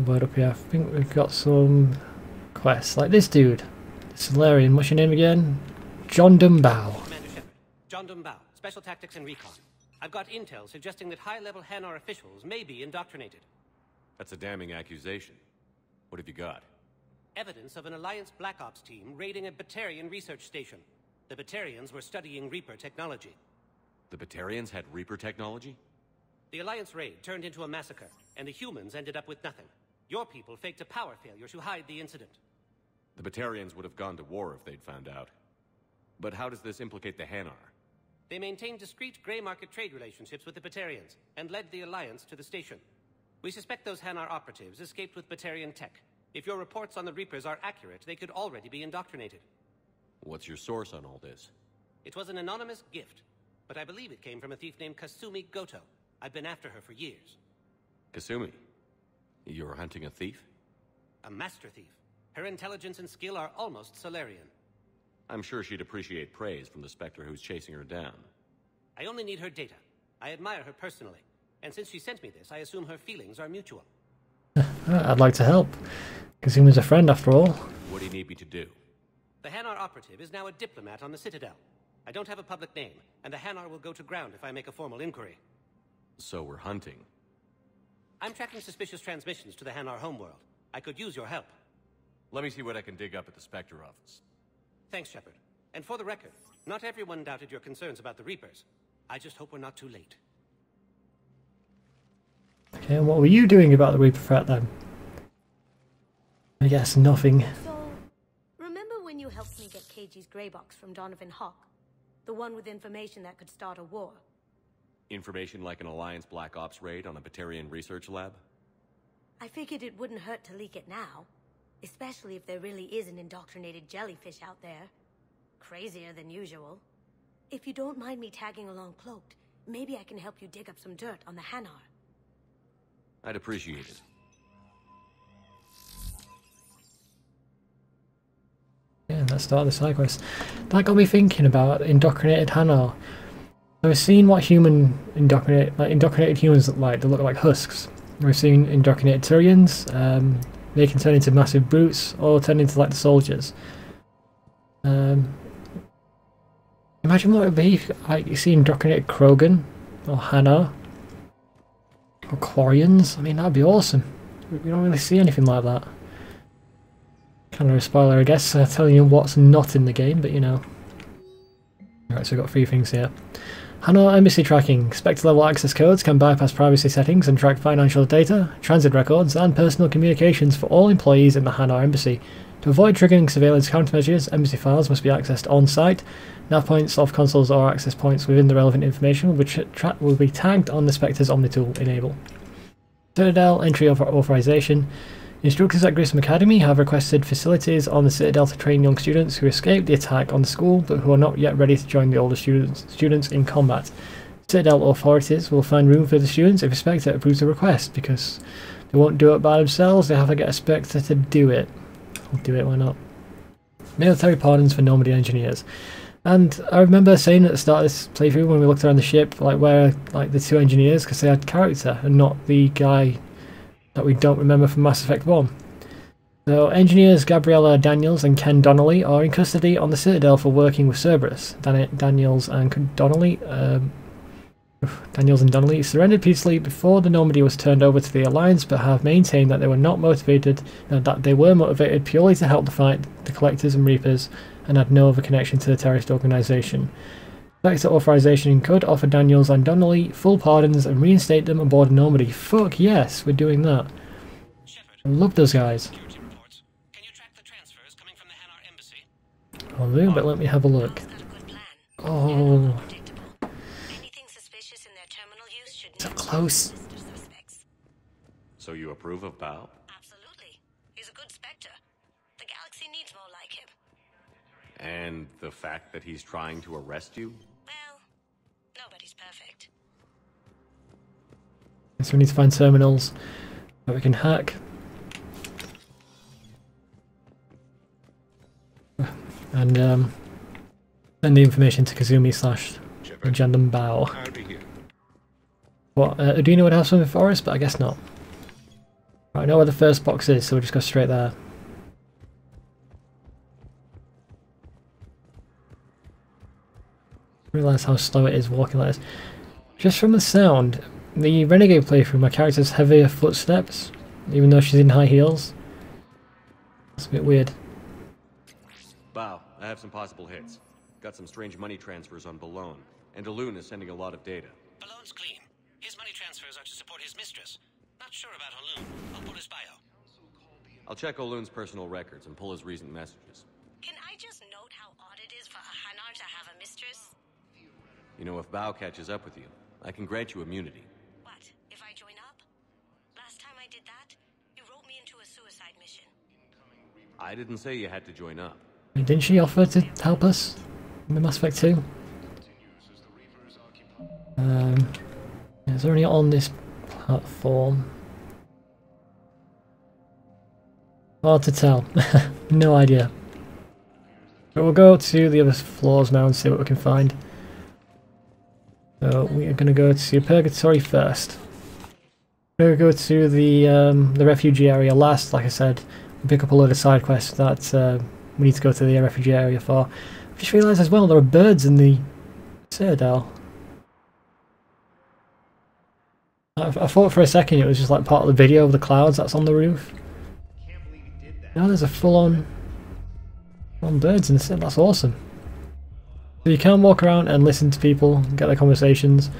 Word up here. I think we've got some quests like this dude. Solarian, what's your name again? John Dumbao. Commander Shepard. John Dumbao, Special Tactics and Recon. I've got intel suggesting that high-level Hanar officials may be indoctrinated. That's a damning accusation. What have you got? Evidence of an Alliance Black Ops team raiding a Batarian research station. The Batarians were studying Reaper technology. The Batarians had Reaper technology? The Alliance raid turned into a massacre, and the humans ended up with nothing. Your people faked a power failure to hide the incident. The Batarians would have gone to war if they'd found out. But how does this implicate the Hanar? They maintained discreet gray market trade relationships with the Batarians, and led the Alliance to the station. We suspect those Hanar operatives escaped with Batarian tech. If your reports on the Reapers are accurate, they could already be indoctrinated. What's your source on all this? It was an anonymous gift, but I believe it came from a thief named Kasumi Goto. I've been after her for years. Kasumi? You're hunting a thief? A master thief. Her intelligence and skill are almost Solarian. I'm sure she'd appreciate praise from the Spectre who's chasing her down. I only need her data. I admire her personally. And since she sent me this, I assume her feelings are mutual. I'd like to help. Kazuma's a friend after all. What do you need me to do? The Hanar operative is now a diplomat on the Citadel. I don't have a public name, and the Hanar will go to ground if I make a formal inquiry. So we're hunting. I'm tracking suspicious transmissions to the Hanar homeworld. I could use your help. Let me see what I can dig up at the Spectre office. Thanks, Shepard. And for the record, not everyone doubted your concerns about the Reapers. I just hope we're not too late. Okay, and what were you doing about the Reaper threat then? I guess nothing. So, remember when you helped me get KG's grey box from Donovan Hawk? The one with information that could start a war? Information like an Alliance Black Ops raid on a Batarian research lab? I figured it wouldn't hurt to leak it now. Especially if there really is an indoctrinated jellyfish out there. Crazier than usual. If you don't mind me tagging along cloaked, maybe I can help you dig up some dirt on the Hanar. I'd appreciate it. Yeah, let's start the side quest. That got me thinking about indoctrinated Hanar. I've seen what indoctrinated humans look like. They look like husks. We've seen indoctrinated Turians. They can turn into massive brutes or turn into like the soldiers. Imagine what it would be if like, you see indoctrinated Krogan or Hanar or Quarians. I mean, that'd be awesome. We don't really see anything like that. Kind of a spoiler, I guess, telling you what's not in the game, but you know. Alright, so we've got 3 things here. Hanar Embassy Tracking. Spectre level access codes can bypass privacy settings and track financial data, transit records, and personal communications for all employees in the Hanar Embassy. To avoid triggering surveillance countermeasures, embassy files must be accessed on-site. Nav points off consoles or access points within the relevant information will be tagged on the Spectre's Omnitool enable. Citadel Entry Authorization. Instructors at Grissom Academy have requested facilities on the Citadel to train young students who escaped the attack on the school but who are not yet ready to join the older students in combat. Citadel authorities will find room for the students if a Spectre approves the request, because they won't do it by themselves, they have to get a Spectre to do it. I'll do it, why not? Military pardons for Normandy engineers. And I remember saying at the start of this playthrough when we looked around the ship, like where like the 2 engineers, because they had character and not the guy that we don't remember from Mass Effect 1. So, engineers Gabriella Daniels and Ken Donnelly are in custody on the Citadel for working with Cerberus. Daniels and Donnelly surrendered peacefully before the Normandy was turned over to the Alliance, but have maintained that they were motivated purely to help fight the Collectors and Reapers, and had no other connection to the terrorist organisation. Spectre authorization could offer Daniels and Donnelly full pardons and reinstate them aboard Normandy. Fuck yes, we're doing that. I love those guys. Can you track the transfers coming from the Hanar embassy? I'll do, but let me have a look. Oh, Anything suspicious in their terminal use should so close. So you approve of Bao? Absolutely. He's a good Spectre. The galaxy needs more like him. And the fact that he's trying to arrest you? Well, nobody's perfect. So we need to find terminals that we can hack. And send the information to Kazumi / Agendum Bao. I'll be here. What, do you know what else for us? But I guess not. What, Adina would have something for us, but I guess not. Right, I know where the first box is, so we'll just go straight there. Realise how slow it is walking like this. Just from the sound, the Renegade playthrough, my character's heavier footsteps, even though she's in high heels. It's a bit weird. Bow, I have some possible hits. Got some strange money transfers on Balone, and Alun is sending a lot of data. Balloon's clean. His money transfers are to support his mistress. Not sure about Alun. I'll pull his bio. I'll check Olun's personal records and pull his recent messages. Can I just note how odd it is for a Hanar to have a mistress? You know, if Bow catches up with you, I can grant you immunity. What, if I join up? Last time I did that, you wrote me into a suicide mission. I didn't say you had to join up. Didn't she offer to help us in Mass Effect 2? Is there any on this platform? Hard to tell. No idea. But we'll go to the other floors now and see what we can find. So we are going to go to Purgatory first. We're going to go to the refugee area last, like I said. We'll pick up a load of side quests that we need to go to the refugee area for. I just realised as well there are birds in the Citadel. I thought for a second it was just like part of the video of the clouds that's on the roof. No, there's a full-on birds in the Citadel. That's awesome. So you can walk around and listen to people, get their conversations.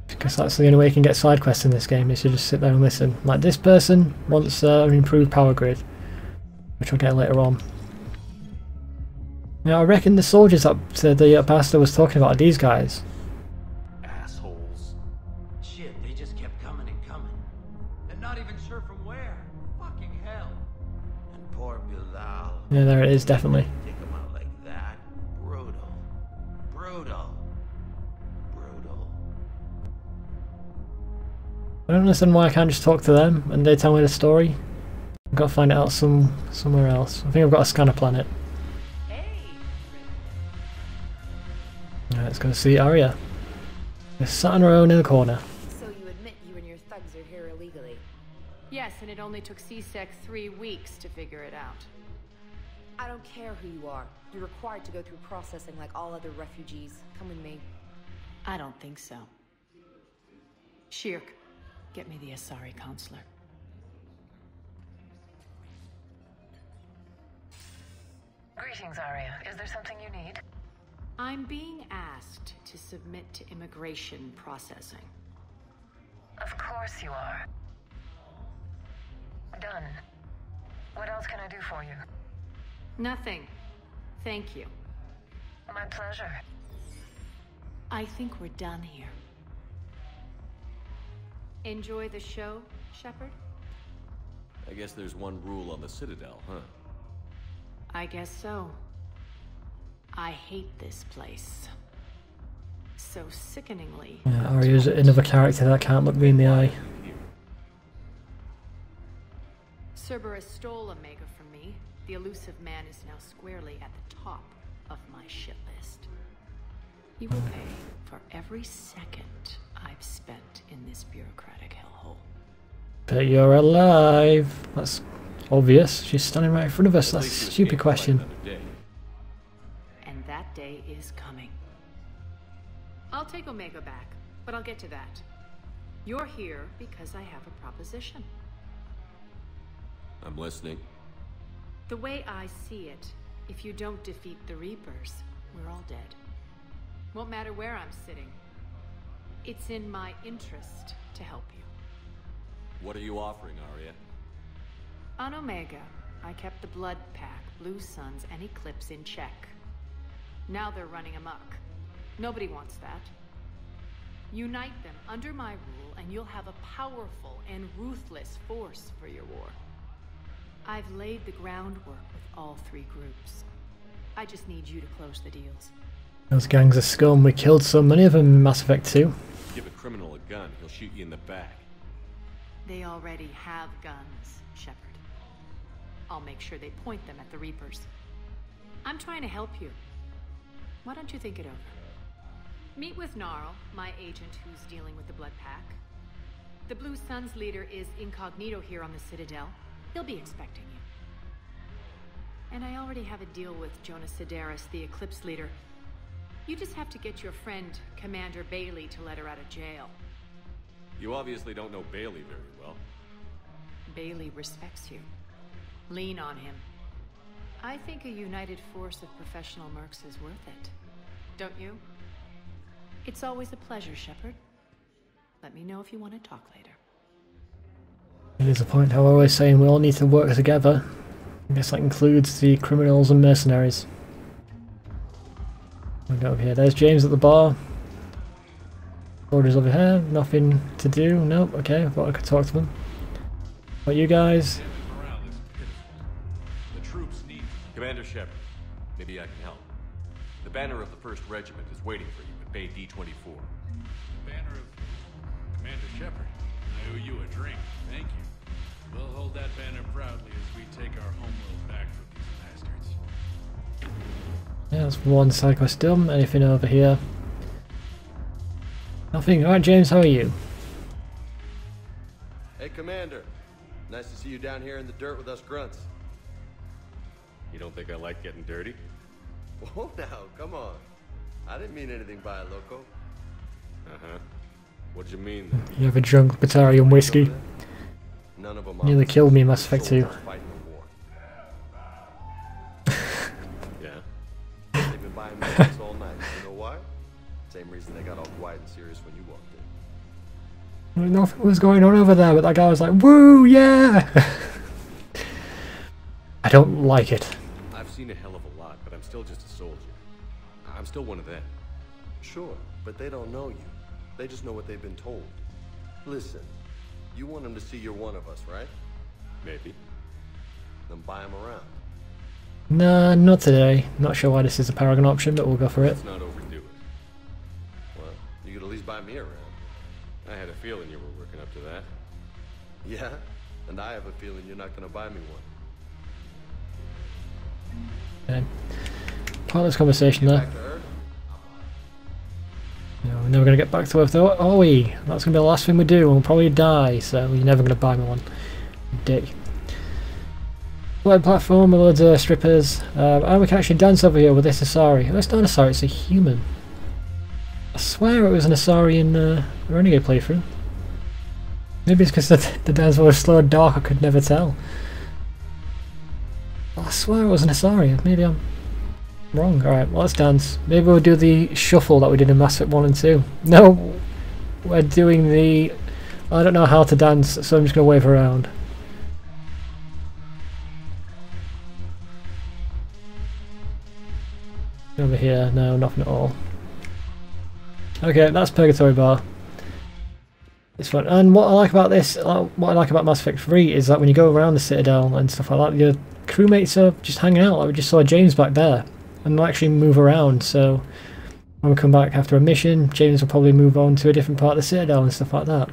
Because that's the only way you can get side quests in this game, is to just sit there and listen. Like this person wants an improved power grid, which we'll get later on. Now I reckon the soldiers that the pastor was talking about are these guys. Assholes. Shit, they just kept coming and coming. And not even sure from where. Fucking hell. And poor Bilal. Yeah, there it is, definitely. Take him out like that. Brutal. Brutal. Brutal. I don't understand why I can't just talk to them and they tell me the story. I've got to find it out somewhere else. I think I've got to scan a planet. Right, let's go see Arya. We're sat on her own in the corner. So you admit you and your thugs are here illegally? Yes, and it only took CSEC 3 weeks to figure it out. I don't care who you are. You're required to go through processing like all other refugees. Come with me. I don't think so. Shirk, get me the Asari counselor. Greetings, Arya. Is there something you need? I'm being asked to submit to immigration processing. Of course you are. Done. What else can I do for you? Nothing. Thank you. My pleasure. I think we're done here. Enjoy the show, Shepard? I guess there's one rule on the Citadel, huh? I guess so. I hate this place. So sickeningly. Yeah, Arya's another character that can't look me in the eye. Cerberus stole Omega from me. The elusive man is now squarely at the top of my shit list. He will pay for every second I've spent in this bureaucratic hellhole. But you're alive. That's obvious. She's standing right in front of us. That's a stupid question. And that day is coming. I'll take Omega back, but I'll get to that. You're here because I have a proposition. I'm listening. The way I see it, if you don't defeat the Reapers, we're all dead. Won't matter where I'm sitting. It's in my interest to help you. What are you offering, Arya? On Omega, I kept the Blood Pack, Blue Suns, and Eclipse in check. Now they're running amok. Nobody wants that. Unite them under my rule, and you'll have a powerful and ruthless force for your war. I've laid the groundwork with all 3 groups. I just need you to close the deals. Those gangs are scum. We killed so many of them in Mass Effect 2. Give a criminal a gun, he'll shoot you in the back. They already have guns, Shepard. I'll make sure they point them at the Reapers. I'm trying to help you. Why don't you think it over? Meet with Gnarl, my agent who's dealing with the Blood Pack. The Blue Suns leader is incognito here on the Citadel. He'll be expecting you. And I already have a deal with Jonas Sidaris, the Eclipse leader. You just have to get your friend, Commander Bailey, to let her out of jail. You obviously don't know Bailey very well. Bailey respects you. Lean on him. I think a united force of professional mercs is worth it. Don't you? It's always a pleasure, Shepard. Let me know if you want to talk later. It is a point how I always saying we all need to work together. I guess that includes the criminals and mercenaries. We'll go over here. There's James at the bar. Orders over here. Nothing to do. Nope. Okay. I thought I could talk to them. What you guys? The troops need Commander Shepard. Maybe I can help. The banner of the 1st Regiment is waiting for you at Bay D-24. The banner of Commander Shepard. I owe you a drink. Thank you. We'll hold that banner proudly as we take our homeworld back from these bastards. Yeah, that's one side quest done. Anything over here? Nothing. Alright, James, how are you? Hey, Commander. Nice to see you down here in the dirt with us grunts. You don't think I like getting dirty? Whoa, now, come on. I didn't mean anything by it, loco. Uh-huh. What'd you mean then? You have a drunk Batarian whiskey. None of them Nearly killed me in Mass Effect 2. Yeah. They've been buying medicines all night. You know why? Same reason they got all quiet and serious when you walked in. Nothing was going on over there, but that guy was like, "Woo, yeah!" I don't like it. I've seen a hell of a lot, but I'm still just a soldier. I'm still one of them. Sure, but they don't know you. They just know what they've been told. Listen, you want them to see you're one of us, right? Maybe. Then buy them around. Nah, not today. Not sure why this is a Paragon option, but we'll go for it. Let's not overdo it. Well, you could at least buy me around. I had a feeling you were working up to that. Yeah? And I have a feeling you're not gonna buy me one. Okay. Pointless conversation there. Back to Earth? No, we're never going to get back to Earth though, are we? That's going to be the last thing we do, and we'll probably die, so you're never going to buy me one. Dick. Web platform with loads of strippers. And we can actually dance over here with this Asari. Oh, it's not an Asari, it's a human. I swear it was an Asari in the Renegade playthrough. Maybe it's because the dance was slow and dark, I could never tell. I swear it was an Asari, maybe I'm wrong. Alright, well, let's dance. Maybe we'll do the shuffle that we did in Mass Effect 1 and 2. No! We're doing the... I don't know how to dance, so I'm just going to wave around. Over here, no, nothing at all. Okay, that's Purgatory Bar. It's fun. And what I like about this, what I like about Mass Effect 3 is that when you go around the Citadel and stuff like that, your crewmates are just hanging out. Like we just saw James back there. And they'll actually move around, so when we come back after a mission, James will probably move on to a different part of the Citadel and stuff like that.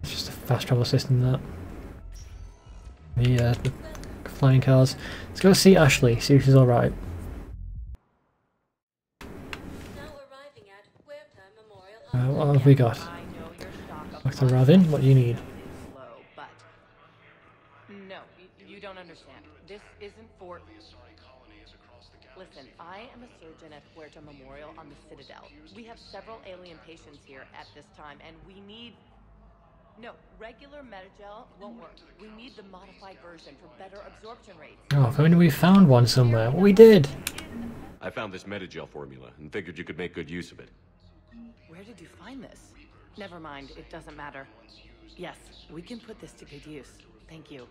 It's just a fast travel system, that. The flying cars. Let's go see Ashley, see if she's alright. What have we got? Dr. Ravin, what do you need? No, you don't understand. This isn't for... Listen, I am a surgeon at Huerta Memorial on the Citadel. We have several alien patients here at this time, and we need... No, regular Metagel won't work. We need the modified version for better absorption rates. Oh, if only we found one somewhere. We did! I found this Metagel formula and figured you could make good use of it. Where did you find this? Never mind, it doesn't matter. Yes, we can put this to good use. Thank you.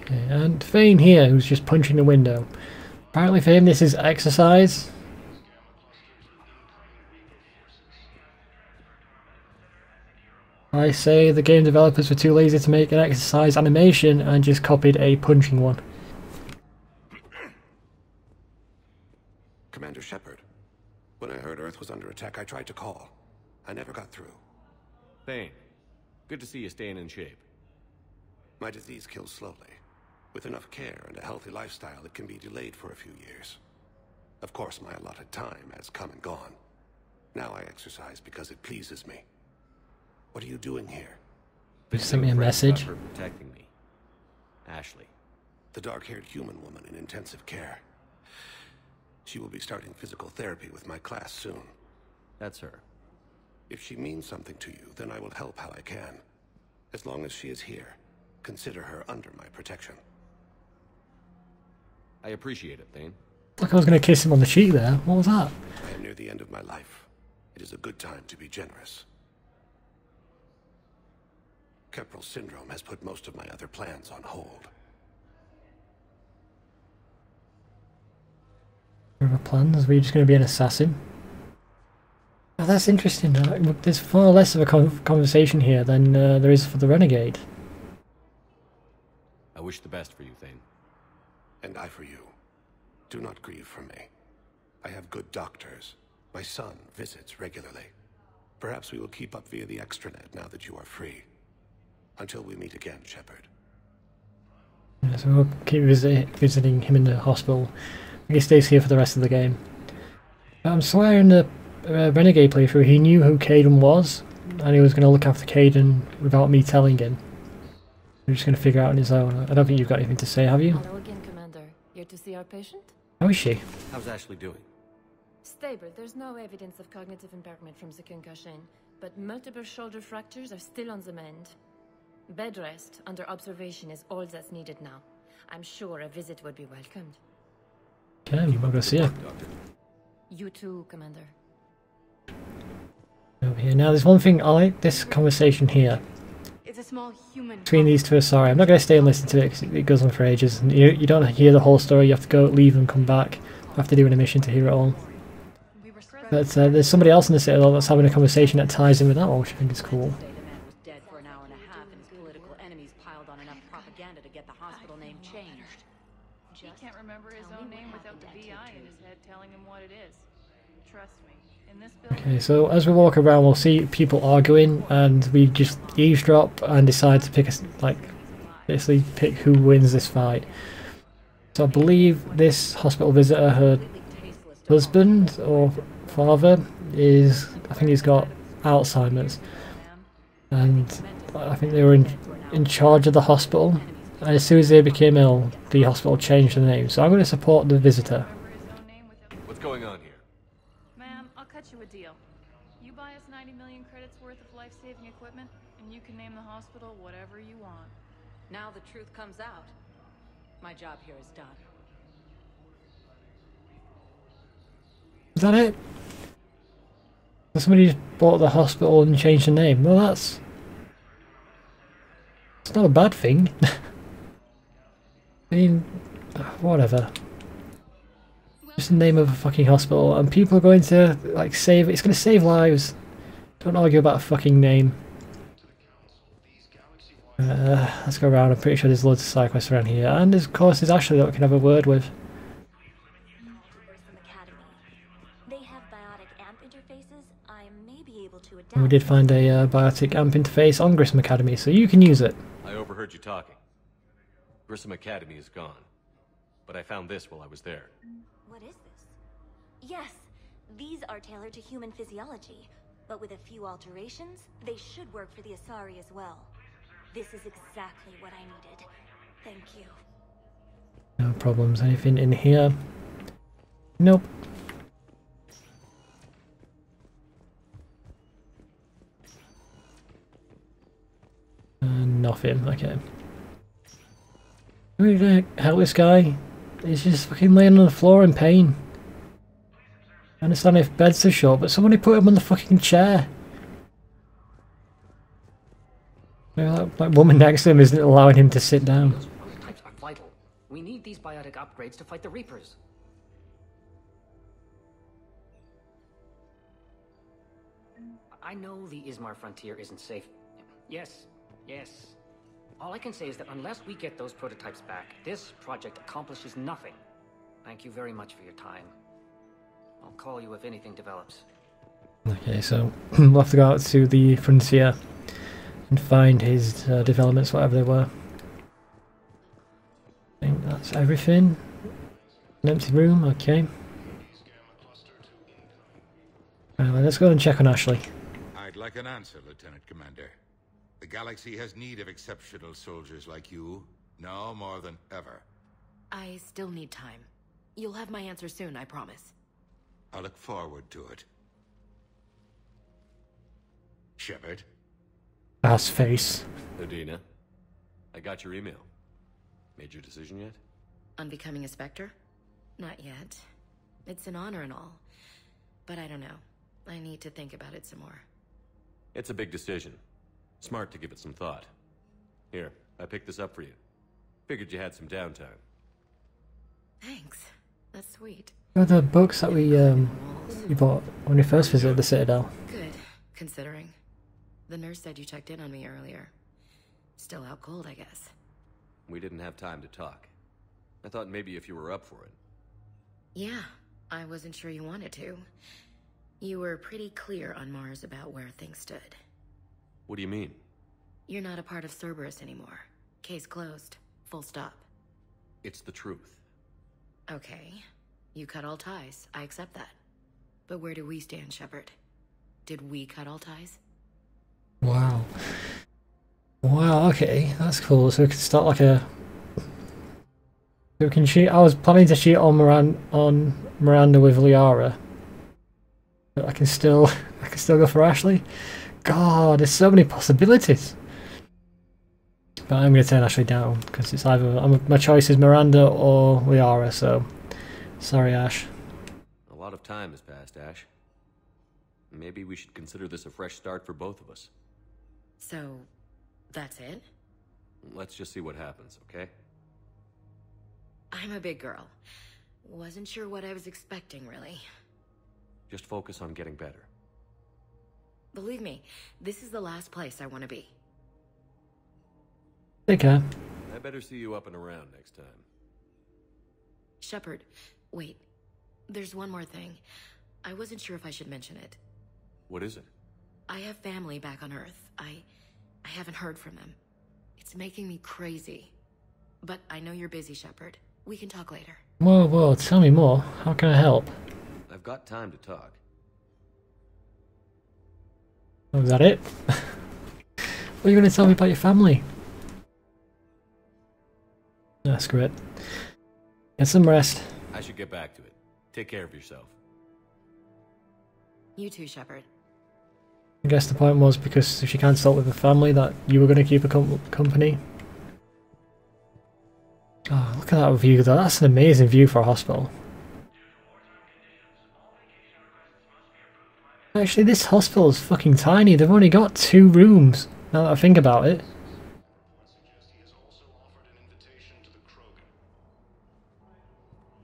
Okay, and Fane here, who's just punching the window. Apparently for him this is exercise. I say the game developers were too lazy to make an exercise animation and just copied a punching one. Commander Shepard. When I heard Earth was under attack, I tried to call. I never got through. Thane, good to see you staying in shape. My disease kills slowly. With enough care and a healthy lifestyle, it can be delayed for a few years. Of course, my allotted time has come and gone. Now I exercise because it pleases me. What are you doing here? You sent me a message. For protecting me. Ashley. The dark-haired human woman in intensive care. She will be starting physical therapy with my class soon. That's her. If she means something to you, then I will help how I can. As long as she is here, consider her under my protection. I appreciate it, Thane. Like I was going to kiss him on the cheek there. What was that? I am near the end of my life. It is a good time to be generous. Keprel syndrome has put most of my other plans on hold. Other plans? Were you just going to be an assassin? Oh, that's interesting. There's far less of a conversation here than there is for the Renegade. I wish the best for you, Thane. And I for you. Do not grieve for me. I have good doctors. My son visits regularly. Perhaps we will keep up via the extranet now that you are free. Until we meet again, Shepard. Yeah, so we'll keep visiting him in the hospital. He stays here for the rest of the game. I'm swearing the Renegade playthrough, he knew who Caden was, and he was going to look after Caden without me telling him. We're just going to figure out on his own. I don't think you've got anything to say, have you? Hello again, Commander. Here to see our patient? How is she? How's Ashley doing? Stable. There's no evidence of cognitive impairment from the concussion, but multiple shoulder fractures are still on the mend. Bed rest under observation is all that's needed now. I'm sure a visit would be welcomed. Okay, we'll go see her. You too, Commander. Over here. Now, there's one thing I like this conversation here. It's a small human Between these two, sorry, I'm not going to stay and listen to it because it goes on for ages. And you don't hear the whole story, you have to go, leave and come back. You have to do an mission to hear it all. But there's somebody else in the Citadel that's having a conversation that ties in with that all, which I think is cool. Dead for an hour and a half, and his political enemies piled on enough propaganda to get the hospital name changed. He can't remember his own name without the VI in his head telling him what it is. Trust me, in this building... Okay, so as we walk around, we'll see people arguing, and we just eavesdrop and decide to pick basically pick who wins this fight. So I believe this hospital visitor, her husband or father is, I think he's got Alzheimer's, and I think they were in charge of the hospital, and as soon as they became ill, the hospital changed the name. So I'm going to support the visitor. What's going on here? Ma'am, I'll cut you a deal. You buy us 90 million credits worth of life-saving equipment, and you can name the hospital whatever you want. Now the truth comes out. My job here is done. Is that it? Somebody just bought the hospital and changed the name. Well, it's not a bad thing. I mean, whatever. Just the name of a fucking hospital, and people are going to like save. It's going to save lives. Don't argue about a fucking name. Let's go around. I'm pretty sure there's loads of side quests around here, and of course there's Ashley that we can have a word with. And we did find a biotic amp interface on Grissom Academy, so you can use it. I overheard you talking. Grissom Academy is gone. But I found this while I was there. What is this? Yes, these are tailored to human physiology, but with a few alterations, they should work for the Asari as well. This is exactly what I needed. Thank you. No problems. Anything in here? Nope. Nothing. Okay. Who the hell this guy? He's just fucking laying on the floor in pain. I understand if beds are short, but somebody put him on the fucking chair. That woman next to him isn't allowing him to sit down. Types are vital. We need these biotic upgrades to fight the Reapers. I know the Ismar frontier isn't safe. Yes. Yes. All I can say is that unless we get those prototypes back, this project accomplishes nothing. Thank you very much for your time. I'll call you if anything develops. Okay, so we'll have to go out to the frontier and find his developments, whatever they were. I think that's everything. An empty room, okay. Let's go and check on Ashley. I'd like an answer, Lieutenant Commander. The galaxy has need of exceptional soldiers like you, now more than ever. I still need time. You'll have my answer soon, I promise. I look forward to it. Shepard? Ass face. Adina, I got your email. Made your decision yet? On becoming a Spectre? Not yet. It's an honor and all. But I don't know. I need to think about it some more. It's a big decision. Smart to give it some thought. Here, I picked this up for you. Figured you had some downtime. Thanks. That's sweet. The books that we bought when we first visited the Citadel. Good, considering. The nurse said you checked in on me earlier. Still out cold, I guess. We didn't have time to talk. I thought maybe if you were up for it. Yeah, I wasn't sure you wanted to. You were pretty clear on Mars about where things stood. What do you mean? You're not a part of Cerberus anymore. Case closed. Full stop. It's the truth. Okay. You cut all ties. I accept that. But where do we stand, Shepard? Did we cut all ties? Wow. Wow, okay. That's cool. So we can start like a... So we can shoot... I was planning to shoot on Miranda with Liara. But I can still go for Ashley. God, there's so many possibilities. But I'm going to turn Ashley down because it's either my choice is Miranda or Liara. So sorry, Ash. A lot of time has passed, Ash. Maybe we should consider this a fresh start for both of us. So, that's it? Let's just see what happens, okay? I'm a big girl. Wasn't sure what I was expecting, really. Just focus on getting better. Believe me, this is the last place I want to be. Take care. I better see you up and around next time. Shepard, wait. There's one more thing. I wasn't sure if I should mention it. What is it? I have family back on Earth. I haven't heard from them. It's making me crazy. But I know you're busy, Shepard. We can talk later. Whoa, tell me more. How can I help? I've got time to talk. Oh, is that it? What are you going to tell me about your family? Ah, screw it. Get some rest. I should get back to it. Take care of yourself. You too, Shepard. I guess the point was because if she can't stop with the family that you were going to keep her company. Oh, look at that view though. That's an amazing view for a hospital. Actually, this hospital is fucking tiny. They've only got 2 rooms, now that I think about it.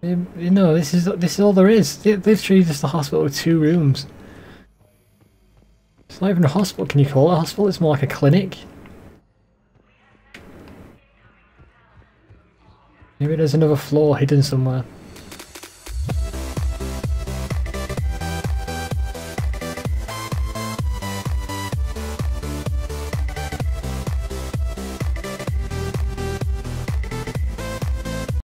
You know, this is all there is. Literally just a hospital with 2 rooms. It's not even a hospital. Can you call it a hospital? It's more like a clinic. Maybe there's another floor hidden somewhere.